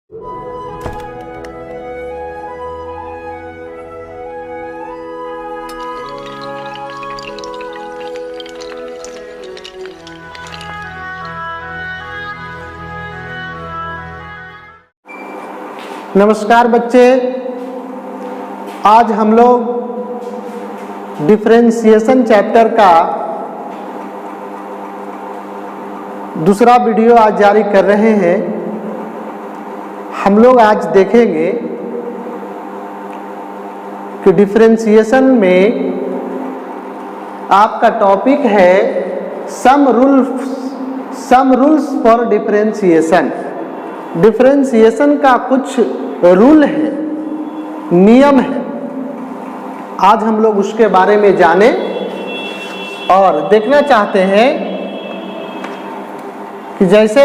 नमस्कार बच्चे, आज हम लोग डिफरेंशिएशन चैप्टर का दूसरा वीडियो आज जारी कर रहे हैं। हम लोग आज देखेंगे कि डिफरेंशिएशन में आपका टॉपिक है some rules for differentiation. Differentiation का कुछ रूल है, नियम है। आज हम लोग उसके बारे में जाने और देखना चाहते हैं कि जैसे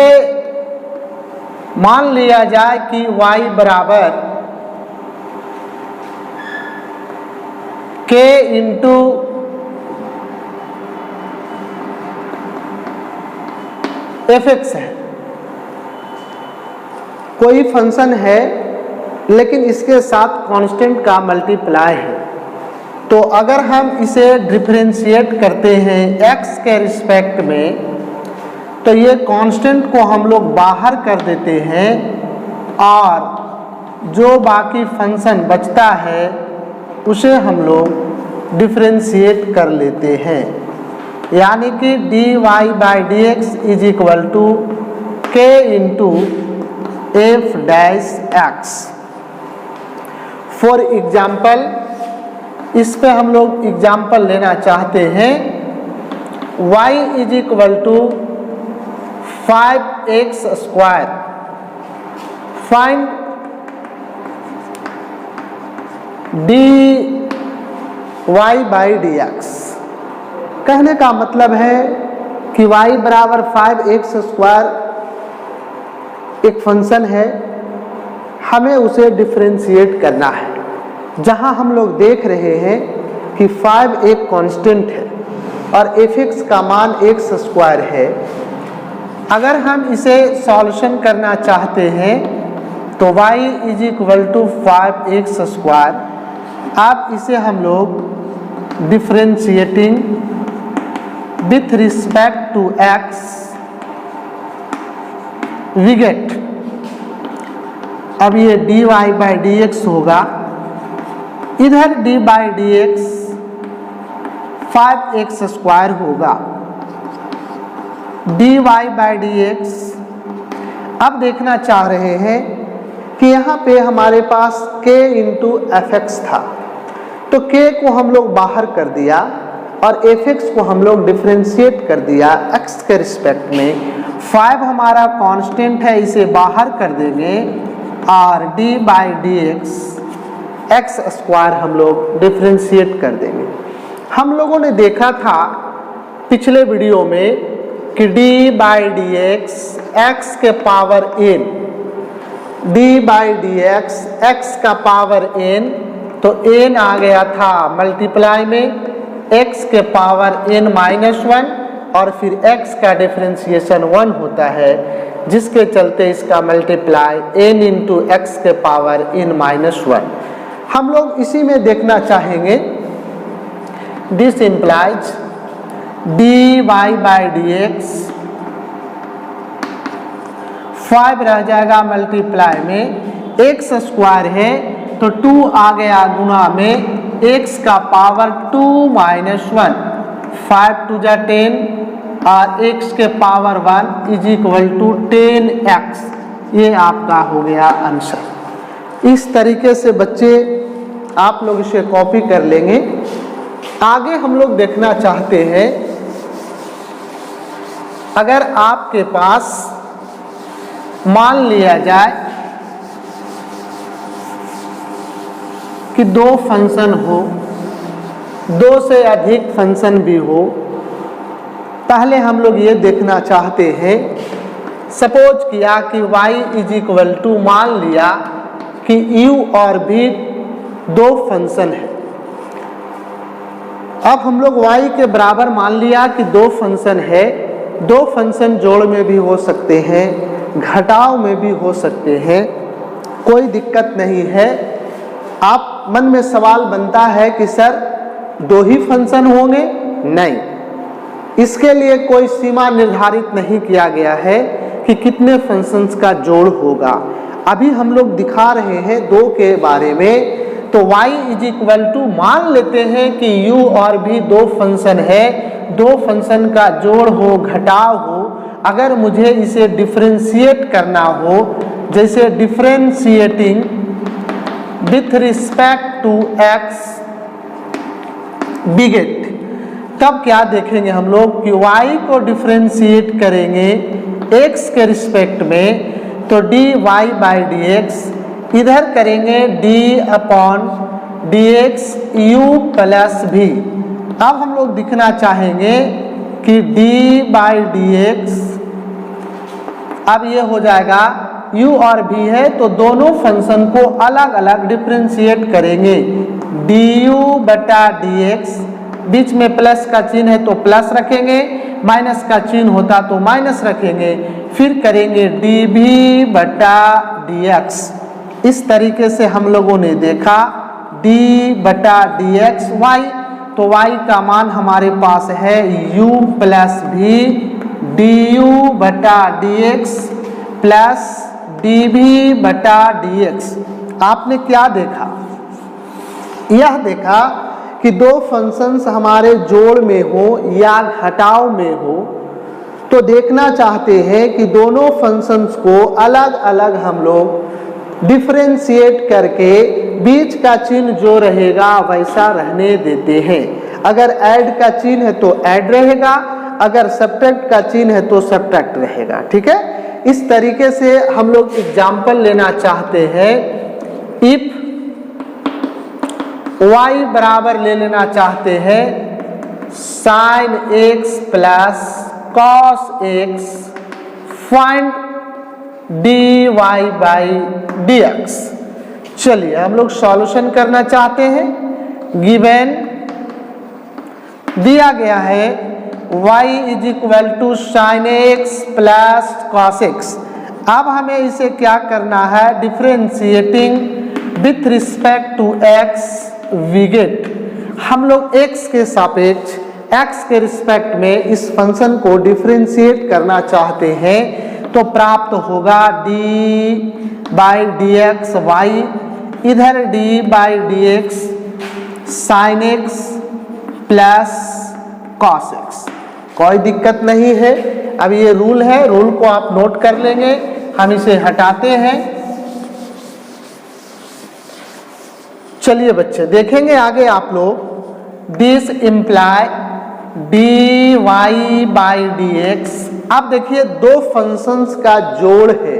मान लिया जाए कि y बराबर k इंटू fx है। कोई फंक्शन है लेकिन इसके साथ कांस्टेंट का मल्टीप्लाई है, तो अगर हम इसे डिफरेंशिएट करते हैं x के रिस्पेक्ट में, तो ये कांस्टेंट को हम लोग बाहर कर देते हैं और जो बाकी फंक्शन बचता है उसे हम लोग डिफरेंशिएट कर लेते हैं। यानी कि dy by d x is equal to k into f dash x. For example, इस पे हम लोग एग्जाम्पल लेना चाहते हैं। y is equal to 5x square. Find dy by d x. कहने का मतलब है कि y बराबर 5x स्क्वायर एक फंक्शन है, हमें उसे डिफरेंशिएट करना है। जहां हम लोग देख रहे हैं कि 5 एक कांस्टेंट है और fx का मान x स्क्वायर है। अगर हम इसे सॉल्यूशन करना चाहते हैं तो y is equal to 5x square. अब इसे हम लोग differentiating with respect to x we get, अब ये dy बाई डी एक्स होगा, इधर d by d x 5x square होगा, dy बाई डी एक्स। अब देखना चाह रहे हैं कि यहाँ पे हमारे पास k इंटू एफ एक्स था, तो k को हम लोग बाहर कर दिया और fx को हम लोग डिफरेंशिएट कर दिया x के रिस्पेक्ट में। 5 हमारा कांस्टेंट है, इसे बाहर कर देंगे और d by d x x square हम लोग डिफरेंशिएट कर देंगे। हम लोगों ने देखा था पिछले वीडियो में कि d by d x x के power n, d by d x x का पावर n, तो n आ गया था मल्टीप्लाई में x के पावर n माइनस 1 और फिर x का डिफरेंशिएशन 1 होता है, जिसके चलते इसका मल्टीप्लाई n इंटू एक्स के पावर n माइनस 1। हम लोग इसी में देखना चाहेंगे। This implies dy by d x 5 रह जाएगा मल्टीप्लाई में, x स्क्वायर है तो 2 आ गया गुणा में x का पावर 2 माइनस 1, 5 टू जा 10 और x के power 1 is equal to 10x। ये आपका हो गया आंसर। इस तरीके से बच्चे आप लोग इसे कॉपी कर लेंगे। आगे हम लोग देखना चाहते हैं, अगर आपके पास मान लिया जाए कि 2 फंक्शन हो, 2 से अधिक फंक्शन भी हो। पहले हम लोग ये देखना चाहते हैं, सपोज किया कि y इज इक्वल टू, मान लिया कि u और v 2 फंक्शन है। अब हम लोग y के बराबर मान लिया कि 2 फंक्शन है। 2 फंक्शन जोड़ में भी हो सकते हैं, घटाव में भी हो सकते हैं। कोई दिक्कत नहीं है। आप मन में सवाल बनता है कि सर 2 ही फंक्शन होंगे? नहीं, इसके लिए कोई सीमा निर्धारित नहीं किया गया है कि कितने फंक्शंस का जोड़ होगा। अभी हम लोग दिखा रहे हैं 2 के बारे में। तो y इज इक्वल टू, मान लेते हैं कि u और भी 2 फंक्शन है, 2 फंक्शन का जोड़ हो, घटाव हो। अगर मुझे इसे डिफरेंशिएट करना हो, जैसे differentiating with respect to x we get, तब क्या देखेंगे हम लोग कि y को डिफरेंशिएट करेंगे x के रिस्पेक्ट में, तो dy बाई dx, इधर करेंगे d upon dx u plus v। अब हम लोग दिखना चाहेंगे कि d बाई dx, अब ये हो जाएगा u और v है, तो दोनों फंक्शन को अलग अलग डिफरेंशिएट करेंगे। du बटा dx, बीच में प्लस का चिन्ह है तो प्लस रखेंगे, माइनस का चिन्ह होता तो माइनस रखेंगे। फिर करेंगे dv बटा dx। इस तरीके से हम लोगों ने देखा d बटा dx y, तो y का मान हमारे पास है u प्लस v, du बटा dx प्लस dv बटा dx। आपने क्या देखा? यह देखा कि 2 फंक्शंस हमारे जोड़ में हो या घटाव में हो, तो देखना चाहते हैं कि दोनों फंक्शंस को अलग अलग हम लोग डिफरेंशिएट करके बीच का चिन्ह जो रहेगा वैसा रहने देते हैं। अगर ऐड का चिन्ह है तो ऐड रहेगा, अगर सब्ट्रैक्ट का चिन्ह है तो सब्ट्रैक्ट रहेगा। ठीक है, इस तरीके से हम लोग एग्जाम्पल लेना चाहते हैं। इफ y बराबर ले लेना चाहते हैं sin x plus cos x, find dy by dx। चलिए हम लोग सॉल्यूशन करना चाहते हैं। गिवन दिया गया है y is equal to sine x plus cos x. अब हमें इसे क्या करना है? Differentiating with respect to x we get, हम लोग x के सापेक्ष x के रिस्पेक्ट में इस फंक्शन को डिफरेंशिएट करना चाहते हैं, तो प्राप्त होगा d by d x y, इधर d by d x sine x plus cos x. कोई दिक्कत नहीं है। अब ये रूल है, रूल को आप नोट कर लेंगे। हम इसे हटाते हैं। चलिए बच्चे देखेंगे आगे आप लोग। This imply d y by d x. अब देखिए 2 फंक्शंस का जोड़ है,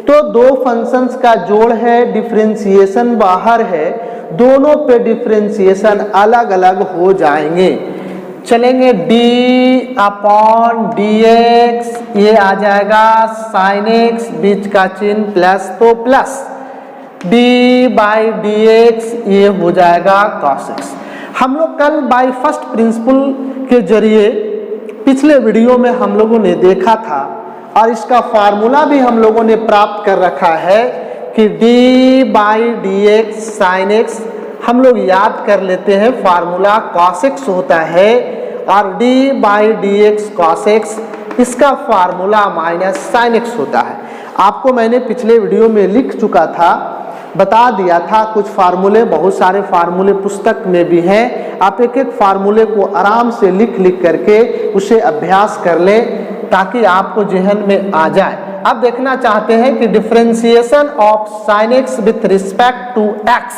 तो 2 फंक्शंस का जोड़ है, डिफरेंशिएशन बाहर है, दोनों पे डिफरेंशिएशन अलग अलग हो जाएंगे। चलेंगे d अपॉन डी एक्स, ये आ जाएगा साइन एक्स, बीच का चिन्ह प्लस तो plus, d by d x ये हो जाएगा cos x। हम लोग कल बाई फर्स्ट प्रिंसिपल के जरिए पिछले वीडियो में हम लोगों ने देखा था, और इसका फार्मूला भी हम लोगों ने प्राप्त कर रखा है कि d by d x sine x, हम लोग याद कर लेते हैं फार्मूला cos x होता है, और d by d x cos x, इसका फार्मूला माइनस साइन एक्स होता है। आपको मैंने पिछले वीडियो में लिख चुका था, बता दिया था कुछ फार्मूले, बहुत सारे फार्मूले पुस्तक में भी हैं। आप एक एक फार्मूले को आराम से लिख लिख करके उसे अभ्यास कर लें ताकि आपको जहन में आ जाए। अब देखना चाहते हैं कि differentiation of sine x with respect to x,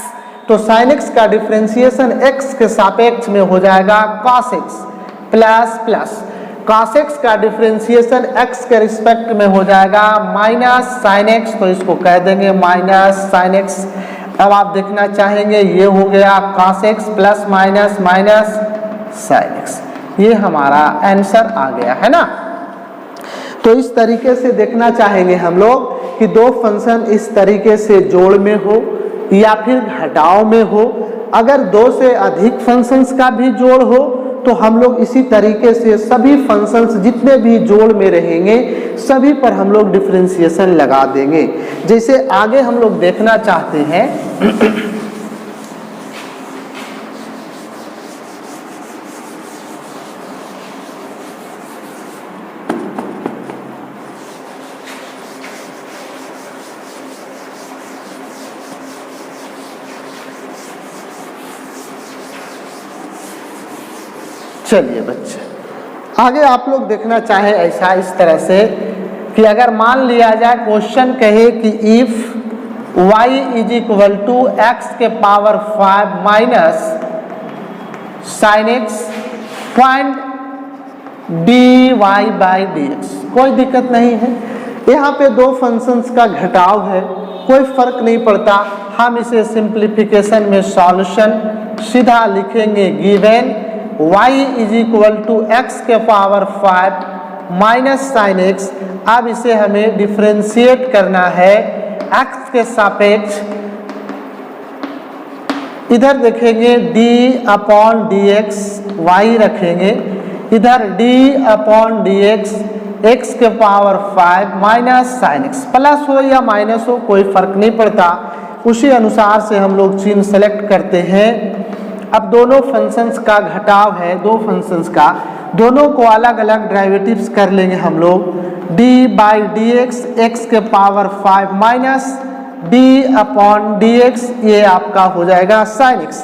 तो साइन एक्स का डिफरेंशिएशन एक्स के सापेक्ष में हो जाएगा cos x plus plus, cos x का डिफरेंशिएशन x के रिस्पेक्ट में हो जाएगा माइनस साइन x, तो इसको कह देंगे माइनस साइन x। अब आप देखना चाहेंगे ये हो गया cos x plus minus minus sine x, ये हमारा आंसर आ गया है ना। तो इस तरीके से देखना चाहेंगे हम लोग कि 2 फंक्शन इस तरीके से जोड़ में हो या फिर घटाव में हो। अगर 2 से अधिक फंक्शंस का भी जोड़ हो तो हम लोग इसी तरीके से सभी फंक्शंस जितने भी जोड़ में रहेंगे सभी पर हम लोग डिफरेंशिएशन लगा देंगे। जैसे आगे हम लोग देखना चाहते हैं चलिए बच्चे आगे आप लोग देखना चाहे ऐसा इस तरह से कि अगर मान लिया जाए क्वेश्चन कहे कि if y is equal to x के power 5 minus sine x find dy by dx। कोई दिक्कत नहीं है, यहाँ पे दो फंक्शंस का घटाव है, कोई फर्क नहीं पड़ता। हम इसे सिंप्लीफिकेशन में सॉल्यूशन सीधा लिखेंगे given y is equal to x के पावर 5 माइनस साइन एक्स। अब इसे हमें डिफरेंशिएट करना है x के सापेक्ष। इधर देखेंगे d अपॉन dx y रखेंगे, इधर d अपॉन dx x के power 5 minus sine x. Plus हो या माइनस हो कोई फर्क नहीं पड़ता, उसी अनुसार से हम लोग चिन्ह सेलेक्ट करते हैं। अब दोनों फंक्शंस का घटाव है, दो फंक्शंस का, दोनों को अलग अलग डेरिवेटिव्स कर लेंगे हम लोग। d by d x x के power 5 minus d upon d x, ये आपका हो जाएगा साइन एक्स।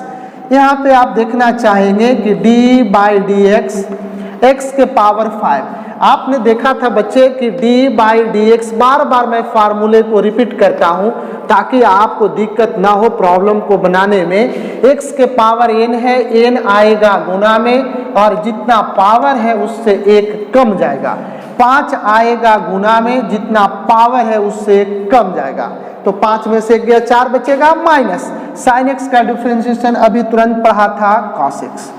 यहाँ पे आप देखना चाहेंगे कि d by d x x के पावर 5। आपने देखा था बच्चे कि d बाई डी एक्स, बार बार मैं फार्मूले को रिपीट करता हूँ ताकि आपको दिक्कत ना हो प्रॉब्लम को बनाने में। x के पावर n है, n आएगा गुना में और जितना पावर है उससे एक कम जाएगा। 5 आएगा गुना में, जितना पावर है उससे कम जाएगा। तो 5 में से गया 4 बचेगा माइनस साइन एक्स का डिफरेंशिएशन अभी तुरंत पढ़ा था कॉस एक्स।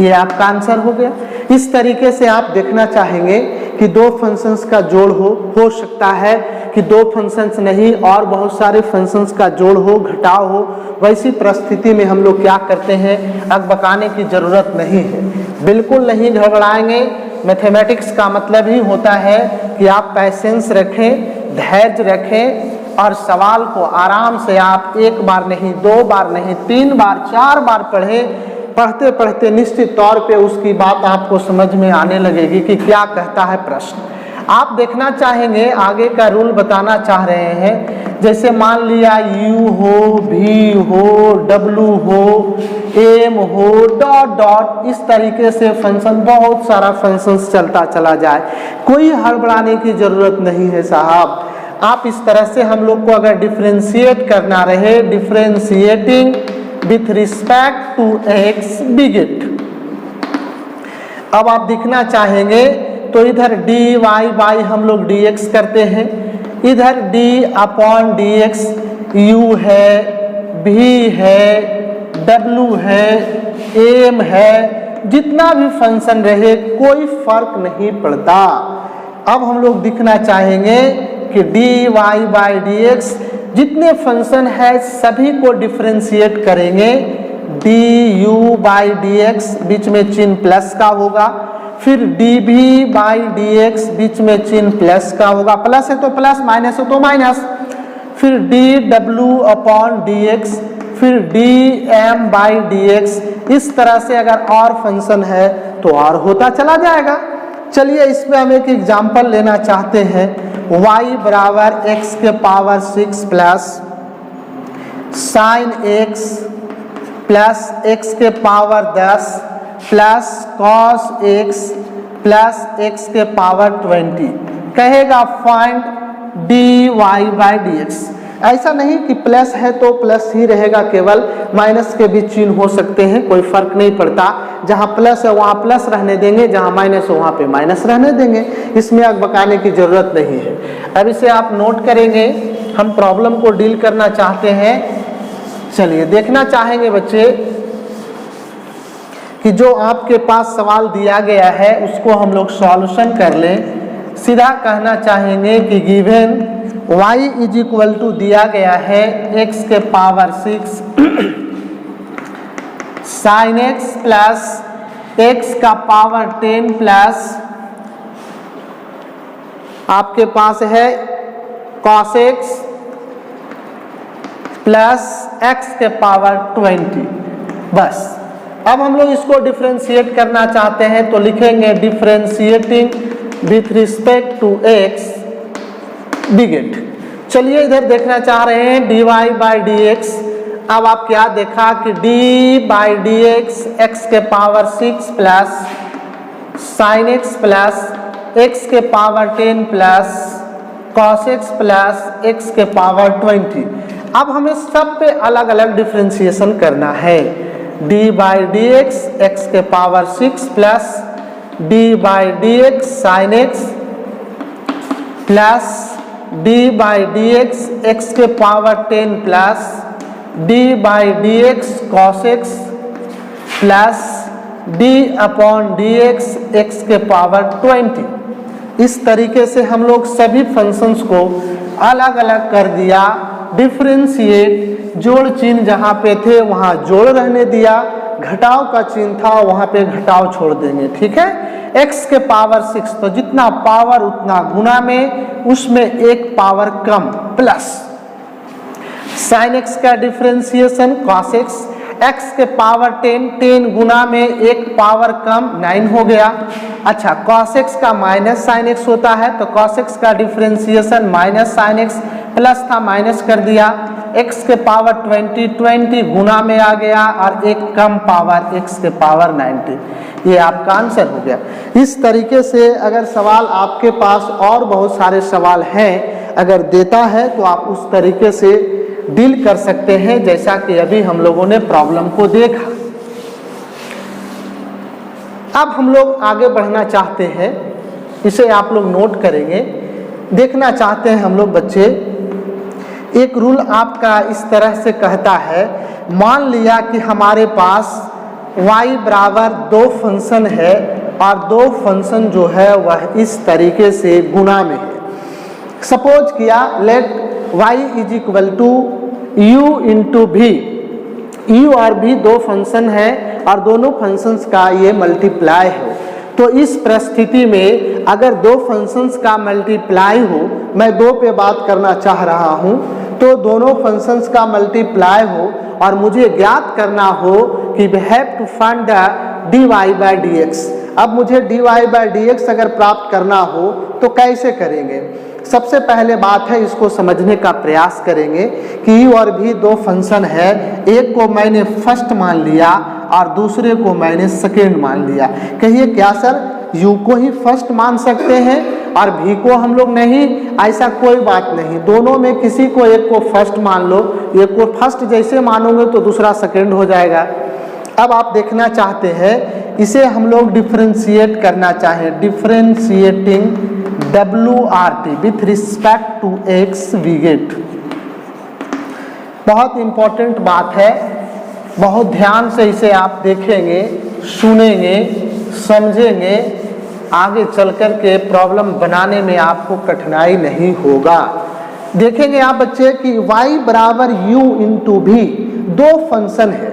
ये आपका आंसर हो गया। इस तरीके से आप देखना चाहेंगे कि दो फंक्शंस का जोड़ हो सकता है कि दो फंक्शंस नहीं और बहुत सारे फंक्शंस का जोड़ हो, घटाव हो। वैसी परिस्थिति में हम लोग क्या करते हैं, अकबकाने की जरूरत नहीं है, बिल्कुल नहीं घबराएंगे। मैथमेटिक्स का मतलब ही होता है कि आप पैसेंस रखें, धैर्य रखें और सवाल को आराम से आप एक बार नहीं, 2 बार नहीं, 3 बार 4 बार पढ़ें। पढ़ते पढ़ते निश्चित तौर पे उसकी बात आपको समझ में आने लगेगी कि क्या कहता है प्रश्न। आप देखना चाहेंगे आगे का रूल बताना चाह रहे हैं। जैसे मान लिया u हो, v हो, w हो, m हो, डॉट डॉट, इस तरीके से फंक्शन, बहुत सारा फंक्शंस चलता चला जाए, कोई हड़बड़ाने की जरूरत नहीं है साहब। आप इस तरह से हम लोग को अगर डिफरेंशिएट करना रहे, differentiating with respect to x we get. अब आप दिखना चाहेंगे तो इधर dy बाई हम लोग dx करते हैं, इधर d अपॉन dx u है, v है, w है, m है, जितना भी फंक्शन रहे कोई फर्क नहीं पड़ता। अब हम लोग दिखना चाहेंगे कि dy बाई dx जितने फंक्शन है सभी को डिफरेंशिएट करेंगे। du बाई dx बीच में चिन्ह प्लस का होगा, फिर dv बाई dx बीच में चिन्ह प्लस का होगा, प्लस है तो प्लस, माइनस है तो माइनस, फिर dw अपॉन dx, फिर dm बाई dx। इस तरह से अगर और फंक्शन है तो और होता चला जाएगा। चलिए इसमें हम एक एग्जाम्पल लेना चाहते हैं। y बराबर x के power 6 plus sine x plus x के power 10 plus cos x plus x के पावर 20 कहेगा फाइंड dy बाई dx। ऐसा नहीं कि प्लस है तो प्लस ही रहेगा, केवल माइनस के भी चिन्ह हो सकते हैं, कोई फर्क नहीं पड़ता। जहाँ प्लस है वहाँ प्लस रहने देंगे, जहाँ माइनस है वहाँ पे माइनस रहने देंगे, इसमें अकबकाने की जरूरत नहीं है। अब इसे आप नोट करेंगे, हम प्रॉब्लम को डील करना चाहते हैं। चलिए देखना चाहेंगे बच्चे कि जो आपके पास सवाल दिया गया है उसको हम लोग सॉल्यूशन कर लें। सीधा कहना चाहेंगे कि given y is equal to दिया गया है x के power 6 sine x plus x का पावर 10 प्लस आपके पास है कॉस एक्स प्लस एक्स के पावर 20। बस अब हम लोग इसको डिफरेंशिएट करना चाहते हैं तो लिखेंगे differentiating with respect to x we get. चलिए इधर देखना चाह रहे हैं dy बाई डी एक्स। अब आप क्या देखा कि d by d x x के power 6 plus sine x plus x के power 10 plus cos x plus x के पावर 20। अब हमें सब पे अलग अलग डिफरेंशिएशन करना है। d by d x x के power 6 plus d by d x sine x plus d by d x x के power 10 plus d by d x cos x plus d upon d x x के power 20। इस तरीके से हम लोग सभी functions को अलग अलग कर दिया। डिफरेंशिएट, जोड़ चिन्ह जहाँ पे थे वहाँ जोड़ रहने दिया, घटाव का चिन्ह था वहाँ पे घटाव छोड़ देंगे। ठीक है, x के पावर 6 तो जितना पावर उतना गुना में, उसमें एक पावर कम प्लस साइन x का डिफरेंशिएशन cos x के पावर 10 गुना में एक पावर कम 9 हो गया। अच्छा, cos x का माइनस साइन x होता है तो cos x का differentiation minus sine x plus था माइनस कर दिया, x के पावर 20 गुना में आ गया और एक कम पावर x के पावर 90। ये आपका आंसर हो गया। इस तरीके से अगर सवाल आपके पास और बहुत सारे सवाल हैं, अगर देता है तो आप उस तरीके से डील कर सकते हैं जैसा कि अभी हम लोगों ने प्रॉब्लम को देखा। अब हम लोग आगे बढ़ना चाहते हैं, इसे आप लोग नोट करेंगे। देखना चाहते हैं हम लोग बच्चे, एक रूल आपका इस तरह से कहता है, मान लिया कि हमारे पास y बराबर 2 फंक्शन है और 2 फंक्शन जो है वह इस तरीके से गुना में है। सपोज किया let y is equal to u into v, u और भी 2 फंक्शन है और दोनों फंक्शंस का ये मल्टीप्लाई है। तो इस परिस्थिति में अगर 2 फंक्शंस का मल्टीप्लाई हो, मैं 2 पे बात करना चाह रहा हूँ, तो दोनों फंक्शंस का मल्टीप्लाई हो और मुझे ज्ञात करना हो कि we have to find the dy by d x. अब मुझे dy बाई डी एक्स अगर प्राप्त करना हो तो कैसे करेंगे? सबसे पहले बात है, इसको समझने का प्रयास करेंगे कि u और भी 2 फंक्शन है, एक को मैंने फर्स्ट मान लिया और दूसरे को मैंने सेकेंड मान लिया। कहिए क्या सर, u को ही फर्स्ट मान सकते हैं और v को हम लोग नहीं? ऐसा कोई बात नहीं, दोनों में किसी को एक को फर्स्ट मान लो, एक को फर्स्ट जैसे मानोगे तो दूसरा सेकेंड हो जाएगा। अब आप देखना चाहते हैं, इसे हम लोग डिफरेंशिएट करना चाहें, differentiating WRT with respect to x we get. बहुत इंपॉर्टेंट बात है, बहुत ध्यान से इसे आप देखेंगे, सुनेंगे, समझेंगे, आगे चल कर के प्रॉब्लम बनाने में आपको कठिनाई नहीं होगा। देखेंगे आप बच्चे कि y बराबर u इंटू भी 2 फंक्शन है,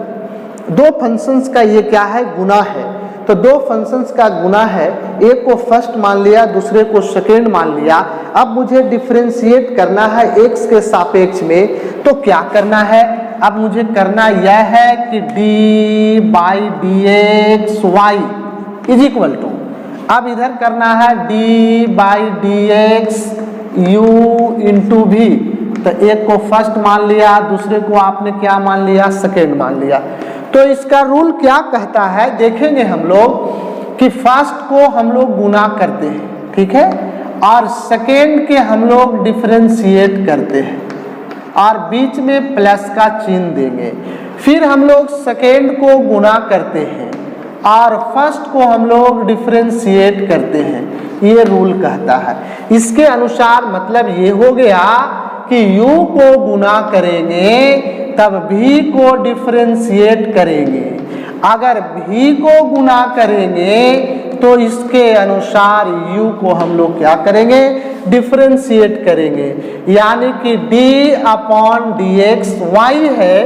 2 फंक्शंस का ये क्या है, गुना है। तो 2 फंक्शंस का गुना है, एक को फर्स्ट मान लिया, दूसरे को सेकेंड मान लिया। अब मुझे डिफरेंशिएट करना है x के सापेक्ष में, तो क्या करना है? अब मुझे करना यह है कि d by d x y is equal to, अब इधर करना है d by d x u into v. तो एक को फर्स्ट मान लिया, दूसरे को आपने क्या मान लिया, सेकेंड मान लिया। तो इसका रूल क्या कहता है देखेंगे हम लोग कि फर्स्ट को हम लोग गुना करते हैं, ठीक है, और सेकेंड के हम लोग डिफरेंशिएट करते हैं और बीच में प्लस का चिन्ह देंगे। फिर हम लोग सेकेंड को गुना करते हैं और फर्स्ट को हम लोग डिफरेंशिएट करते हैं, ये रूल कहता है। इसके अनुसार मतलब ये हो गया कि u को गुना करेंगे तब v को डिफरेंशिएट करेंगे, अगर v को गुना करेंगे तो इसके अनुसार u को हम लोग क्या करेंगे, डिफरेंशिएट करेंगे। यानी कि d upon d x y है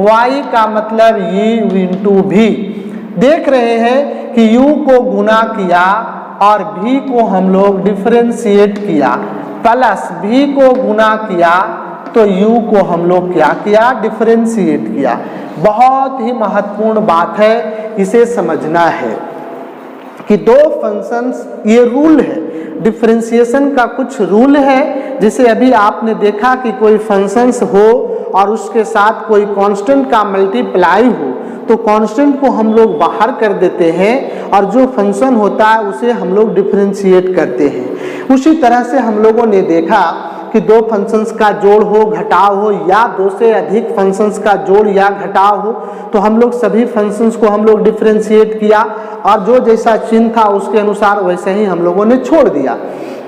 y का मतलब u इंटू भी। देख रहे हैं कि u को गुना किया और v को हम लोग डिफरेंशिएट किया, प्लस v को गुना किया तो u को हम लोग क्या किया, डिफरेंशिएट किया। बहुत ही महत्वपूर्ण बात है, इसे समझना है कि दो फंक्शंस, ये रूल है डिफरेंशिएशन का, कुछ रूल है। जैसे अभी आपने देखा कि कोई फंक्शंस हो और उसके साथ कोई कांस्टेंट का मल्टीप्लाई हो तो कांस्टेंट को हम लोग बाहर कर देते हैं और जो फंक्शन होता है उसे हम लोग डिफरेंशिएट करते हैं। उसी तरह से हम लोगों ने देखा कि दो फंक्शंस का जोड़ हो, घटाव हो, या दो से अधिक फंक्शंस का जोड़ या घटाव हो तो हम लोग सभी फंक्शंस को हम लोग डिफरेंशिएट किया और जो जैसा चिन्ह था उसके अनुसार वैसे ही हम लोगों ने छोड़ दिया।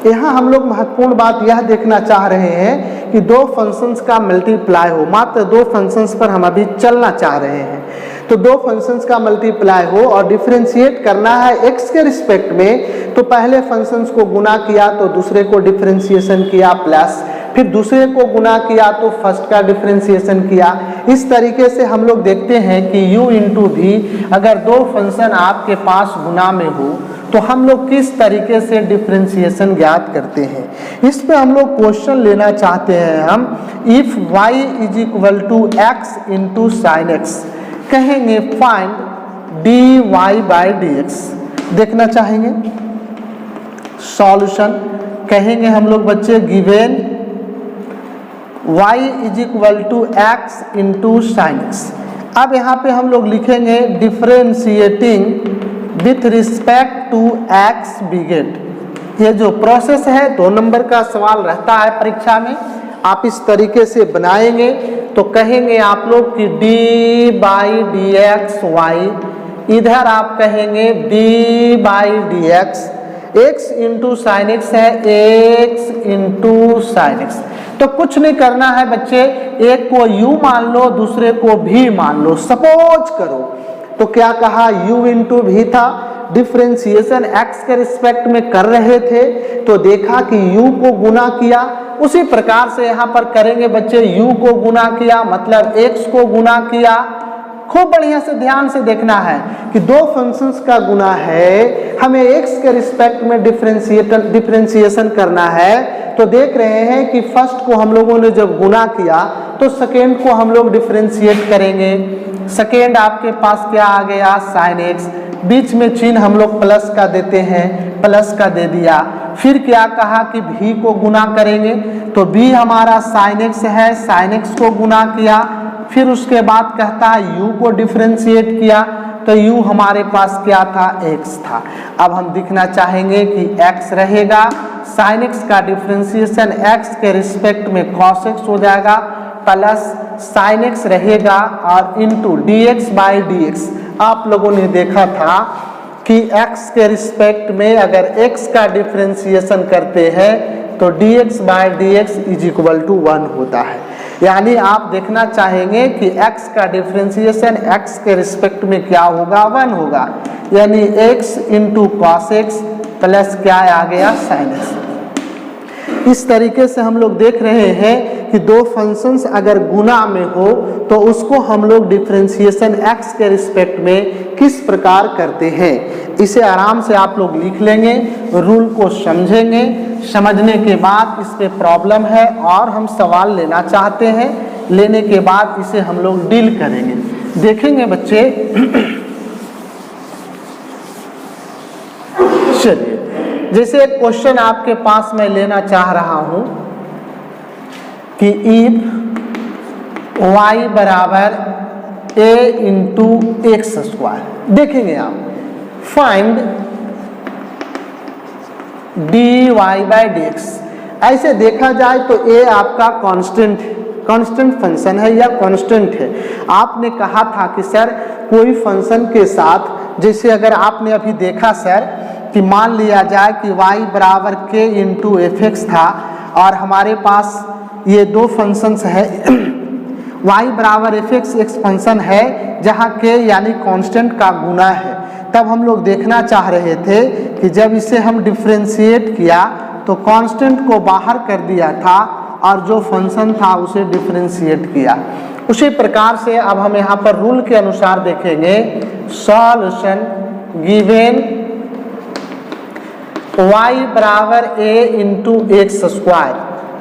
यहाँ हम लोग महत्वपूर्ण बात यह देखना चाह रहे हैं कि दो फंक्शंस का मल्टीप्लाई हो, मात्र दो फंक्शंस पर हम अभी चलना चाह रहे हैं। तो दो फंक्शंस का मल्टीप्लाई हो और डिफरेंशिएट करना है x के रिस्पेक्ट में, तो पहले फंक्शंस को गुना किया तो दूसरे को डिफरेंशिएशन किया प्लस, फिर दूसरे को गुना किया तो फर्स्ट का डिफरेंशिएशन किया। इस तरीके से हम लोग देखते हैं कि u इंटू भी अगर दो फंक्शन आपके पास गुना में हो तो हम लोग किस तरीके से डिफरेंशिएशन ज्ञात करते हैं। इस पे हम लोग क्वेश्चन लेना चाहते हैं हम, if y is equal to x into sine x, कहेंगे फाइंड dy बाई dx। देखना चाहेंगे सॉल्यूशन, कहेंगे हम लोग बच्चे given y is equal to x into sine x. अब यहाँ पे हम लोग लिखेंगे differentiating with respect to x we get. ये जो प्रोसेस है 2 नंबर का सवाल रहता है परीक्षा में, आप इस तरीके से बनाएंगे तो कहेंगे आप लोग कि d by d x y, इधर आप कहेंगे d by d x, x into sine x है x इंटू साइन एक्स। तो कुछ नहीं करना है बच्चे, एक को u मान लो दूसरे को v मान लो। सपोज करो तो क्या कहा, u इंटू भी था, डिफरेंशिएशन x के रिस्पेक्ट में कर रहे थे तो देखा कि u को गुना किया, उसी प्रकार से यहाँ पर करेंगे बच्चे, u को गुना किया मतलब x को गुना किया। खूब बढ़िया से ध्यान से देखना है कि दो फंक्शंस का गुना है, हमें x के रिस्पेक्ट में डिफरेंशिएशन करना है। तो देख रहे हैं कि फर्स्ट को हम लोगों ने जब गुना किया तो सेकेंड को हम लोग डिफरेंशिएट करेंगे। सेकेंड आपके पास क्या आ गया, साइन एक्स, बीच में चिन्ह हम लोग प्लस का देते हैं, प्लस का दे दिया। फिर क्या कहा कि भी को गुना करेंगे तो भी हमारा साइन एक्स है, साइन एक्स को गुना किया। फिर उसके बाद कहता है u को डिफरेंशिएट किया तो u हमारे पास क्या था, x था। अब हम दिखना चाहेंगे कि x रहेगा, साइन x का डिफरेंशिएशन x के रिस्पेक्ट में cos x हो जाएगा, प्लस साइन x रहेगा और इंटू dx बाई dx। आप लोगों ने देखा था कि x के रिस्पेक्ट में अगर x का डिफरेंशिएशन करते हैं तो dx by dx is equal to 1 होता है। यानी आप देखना चाहेंगे कि x का डिफरेंशिएशन x के रिस्पेक्ट में क्या होगा, 1 होगा। यानी x into cos x plus क्या आ गया, साइन एक्स। इस तरीके से हम लोग देख रहे हैं कि दो फंक्शंस अगर गुना में हो तो उसको हम लोग डिफरेंशिएशन x के रिस्पेक्ट में किस प्रकार करते हैं। इसे आराम से आप लोग लिख लेंगे, रूल को समझेंगे, समझने के बाद इस पे प्रॉब्लम है और हम सवाल लेना चाहते हैं, लेने के बाद इसे हम लोग डील करेंगे। देखेंगे बच्चे चलिए, जैसे एक क्वेश्चन आपके पास मैं लेना चाह रहा हूं कि इफ y बराबर a इंटू एक्स स्क्वायर, देखेंगे आप फाइंड dy बाई dx। ऐसे देखा जाए तो a आपका कांस्टेंट फंक्शन है या कांस्टेंट है। आपने कहा था कि सर कोई फंक्शन के साथ, जैसे अगर आपने अभी देखा सर कि मान लिया जाए कि y बराबर k इंटू एफ एक्स था और हमारे पास ये दो फंक्शंस है y बराबर एफ एक्स एक फंक्शन है जहाँ k यानी कांस्टेंट का गुना है। तब हम लोग देखना चाह रहे थे कि जब इसे हम डिफरेंशिएट किया तो कांस्टेंट को बाहर कर दिया था और जो फंक्शन था उसे डिफरेंशिएट किया। उसी प्रकार से अब हम यहाँ पर रूल के अनुसार देखेंगे, सॉल्यूशन गिवेन y बराबर a into x square,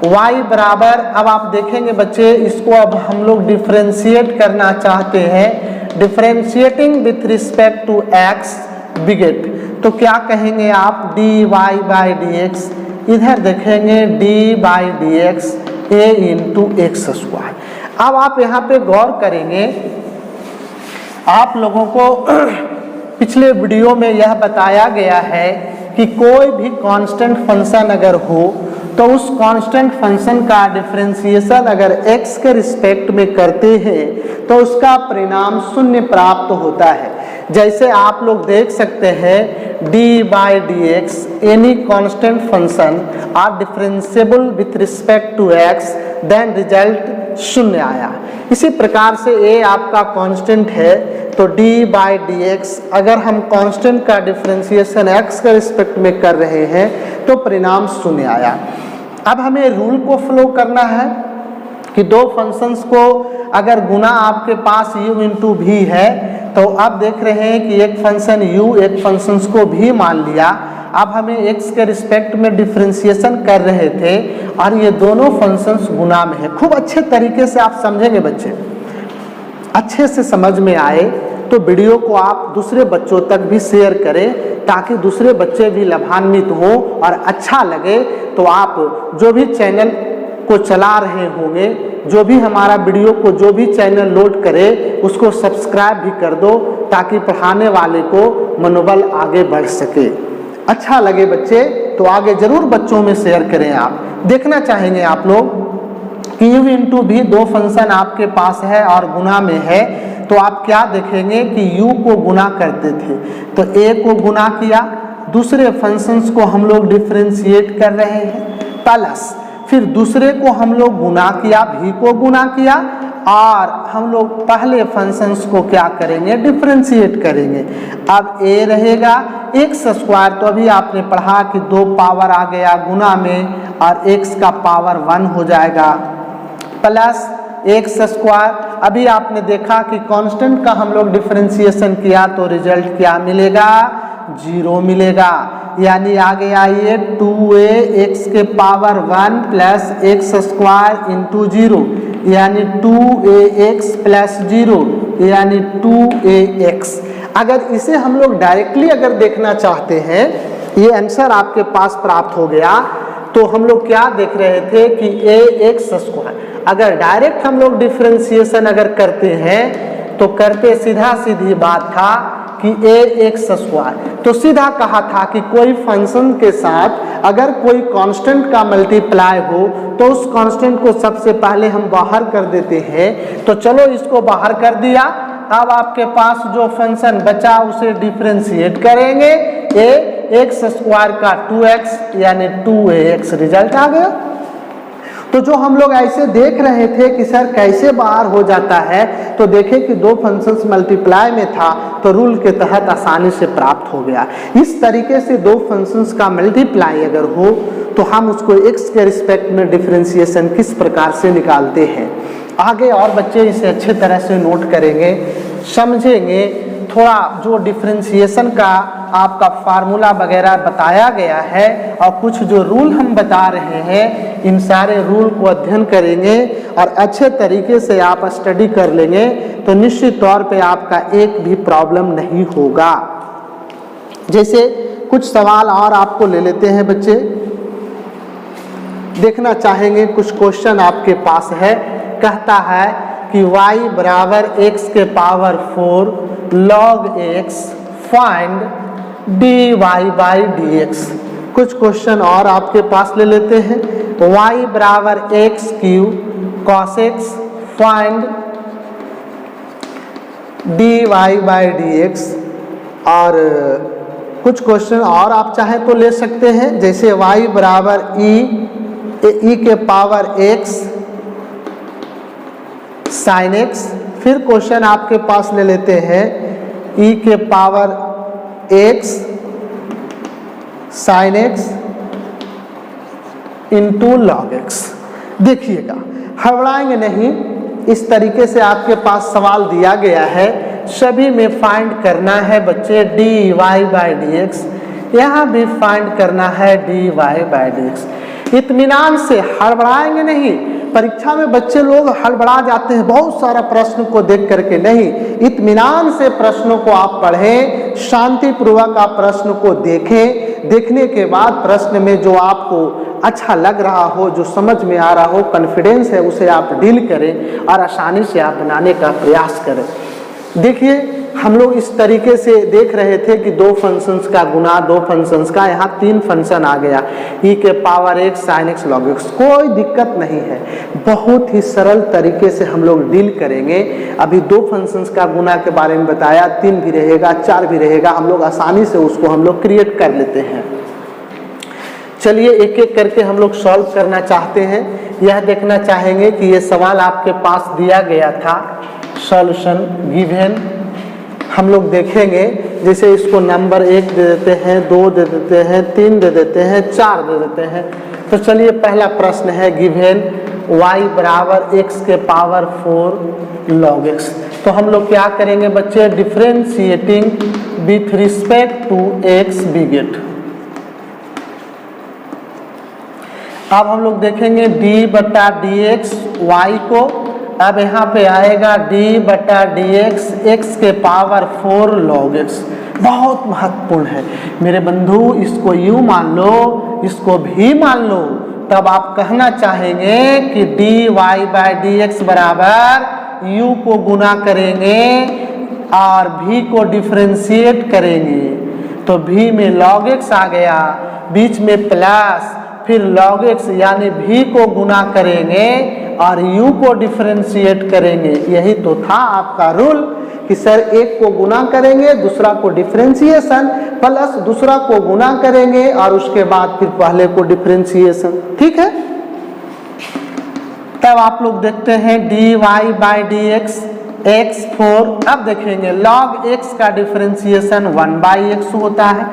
y बराबर, अब आप देखेंगे बच्चे इसको अब हम लोग डिफरेंशिएट करना चाहते हैं, differentiating with respect to x we get, तो क्या कहेंगे आप, dy बाई डी एक्स, इधर देखेंगे d by d x a into x square. अब आप यहाँ पे गौर करेंगे, आप लोगों को पिछले वीडियो में यह बताया गया है कि कोई भी कांस्टेंट फंक्शन अगर हो तो उस कांस्टेंट फंक्शन का डिफरेंशिएशन अगर x के रिस्पेक्ट में करते हैं तो उसका परिणाम शून्य प्राप्त होता है। जैसे आप लोग देख सकते हैं d by d x any constant function are differentiable with respect to x, then result शून्य आया। इसी प्रकार से a आपका कांस्टेंट है तो d बाई डी एक्स अगर हम कांस्टेंट का डिफरेंशिएशन x के रिस्पेक्ट में कर रहे हैं तो परिणाम शून्य आया। अब हमें रूल को फॉलो करना है कि दो फंक्शंस को अगर गुना आपके पास u इंटू भी है तो अब देख रहे हैं कि एक फंक्शन u एक फंक्शंस को भी मान लिया। अब हमें x के रिस्पेक्ट में डिफरेंशिएशन कर रहे थे और ये दोनों फंक्शंस गुना में है। खूब अच्छे तरीके से आप समझेंगे बच्चे, अच्छे से समझ में आए तो वीडियो को आप दूसरे बच्चों तक भी शेयर करें ताकि दूसरे बच्चे भी लाभान्वित हों और अच्छा लगे। तो आप जो भी चैनल को चला रहे होंगे, जो भी हमारा वीडियो को जो भी चैनल लोड करे उसको सब्सक्राइब भी कर दो ताकि पढ़ाने वाले को मनोबल आगे बढ़ सके। अच्छा लगे बच्चे तो आगे जरूर बच्चों में शेयर करें। आप देखना चाहेंगे आप लोग कि u इंटू भी दो फंक्शन आपके पास है और गुना में है तो आप क्या देखेंगे कि u को गुना करते थे तो a को गुना किया, दूसरे फंक्शंस को हम लोग डिफरेंशिएट कर रहे हैं, प्लस फिर दूसरे को हम लोग गुना किया, v को गुना किया और हम लोग पहले फंक्शंस को क्या करेंगे, डिफरेंशिएट करेंगे। अब a रहेगा एक्स स्क्वायर, तो अभी आपने पढ़ा कि दो पावर आ गया गुना में और x का पावर 1 हो जाएगा, प्लस एक्स स्क्वायर। अभी आपने देखा कि कांस्टेंट का हम लोग डिफरेंशिएशन किया तो रिजल्ट क्या मिलेगा, 0 मिलेगा। यानी आ गया ये 2a एक्स के power 1 plus x square into 0 यानी 2ax प्लस 0 यानी 2ax। अगर इसे हम लोग डायरेक्टली अगर देखना चाहते हैं, ये आंसर आपके पास प्राप्त हो गया तो हम लोग क्या देख रहे थे कि ax स्क्वायर, अगर डायरेक्ट हम लोग डिफरेंशिएशन अगर करते हैं तो करते सीधा सीधी बात था कि ax स्क्वायर, तो सीधा कहा था कि कोई फंक्शन के साथ अगर कोई कांस्टेंट का मल्टीप्लाई हो तो उस कांस्टेंट को सबसे पहले हम बाहर कर देते हैं। तो चलो इसको बाहर कर दिया, अब आपके पास जो फंक्शन बचा उसे डिफरेंशिएट करेंगे, ax स्क्वायर का 2x यानी 2ax रिजल्ट आ गया। तो जो हम लोग ऐसे देख रहे थे कि सर कैसे बाहर हो जाता है, तो देखें कि दो फंक्शंस मल्टीप्लाई में था तो रूल के तहत आसानी से प्राप्त हो गया। इस तरीके से दो फंक्शंस का मल्टीप्लाई अगर हो तो हम उसको x के रिस्पेक्ट में डिफरेंशिएशन किस प्रकार से निकालते हैं। आगे और बच्चे इसे अच्छे तरह से नोट करेंगे, समझेंगे। थोड़ा जो डिफरेंशिएशन का आपका फार्मूला वगैरह बताया गया है और कुछ जो रूल हम बता रहे हैं, इन सारे रूल को अध्ययन करेंगे और अच्छे तरीके से आप स्टडी कर लेंगे तो निश्चित तौर पे आपका एक भी प्रॉब्लम नहीं होगा। जैसे कुछ सवाल और आपको ले लेते हैं बच्चे, देखना चाहेंगे कुछ क्वेश्चन आपके पास है। कहता है कि y बराबर x के power 4 log x find dy by dx। कुछ क्वेश्चन और आपके पास ले लेते हैं। y बराबर x cube cos x find dy by dx। और कुछ क्वेश्चन और आप चाहें तो ले सकते हैं, जैसे y बराबर e के पावर x साइन x। फिर क्वेश्चन आपके पास ले लेते हैं e के power x sine x into log x। देखिएगा, हड़बड़ाएंगे नहीं, इस तरीके से आपके पास सवाल दिया गया है, सभी में फाइंड करना है बच्चे dy बाई डी एक्स, यहाँ भी फाइंड करना है dy बाई डी एक्स। इत्मीनान से, हड़बड़ाएंगे नहीं। परीक्षा में बच्चे लोग हड़बड़ा जाते हैं बहुत सारा प्रश्न को देख करके, नहीं, इत्मीनान से प्रश्नों को आप पढ़ें, शांतिपूर्वक आप प्रश्न को देखें, देखने के बाद प्रश्न में जो आपको अच्छा लग रहा हो, जो समझ में आ रहा हो, कॉन्फिडेंस है, उसे आप डील करें और आसानी से आप बनाने का प्रयास करें। देखिए, हम लोग इस तरीके से देख रहे थे कि दो फंक्शंस का गुना, दो फंक्शंस का, यहाँ तीन फंक्शन आ गया, e के power x sin x log x, कोई दिक्कत नहीं है, बहुत ही सरल तरीके से हम लोग डील करेंगे। अभी दो फंक्शंस का गुना के बारे में बताया, तीन भी रहेगा, चार भी रहेगा, हम लोग आसानी से उसको हम लोग क्रिएट कर लेते हैं। चलिए एक एक करके हम लोग सॉल्व करना चाहते हैं। यह देखना चाहेंगे कि ये सवाल आपके पास दिया गया था, सॉल्यूशन गिवन, हम लोग देखेंगे। जैसे इसको नंबर 1 दे देते हैं, 2 दे देते हैं, 3 दे देते हैं, 4 दे देते हैं। तो चलिए पहला प्रश्न है गिवन y बराबर x के पावर 4 log x। तो हम लोग क्या करेंगे बच्चे, differentiating with respect to x we get. अब हम लोग देखेंगे d बटा डी एक्स वाई को, अब यहाँ पे आएगा d बटा डी एक्स एक्स के पावर 4 log x। बहुत महत्वपूर्ण है मेरे बंधु, इसको यूं मान लो, इसको भी मान लो, तब आप कहना चाहेंगे कि dy बाई डी एक्स बराबर u को गुना करेंगे और v को डिफरेंशिएट करेंगे, तो v में log x आ गया, बीच में प्लस, फिर log x यानी v को गुना करेंगे और u को डिफरेंशिएट करेंगे। यही तो था आपका रूल कि सर एक को गुना करेंगे, दूसरा को डिफरेंशिएशन, प्लस दूसरा को गुना करेंगे और उसके बाद फिर पहले को डिफरेंशिएशन। ठीक है, तब आप लोग देखते हैं dy by d x x4। अब देखेंगे log x का डिफरेंशिएशन 1 बाई x होता है,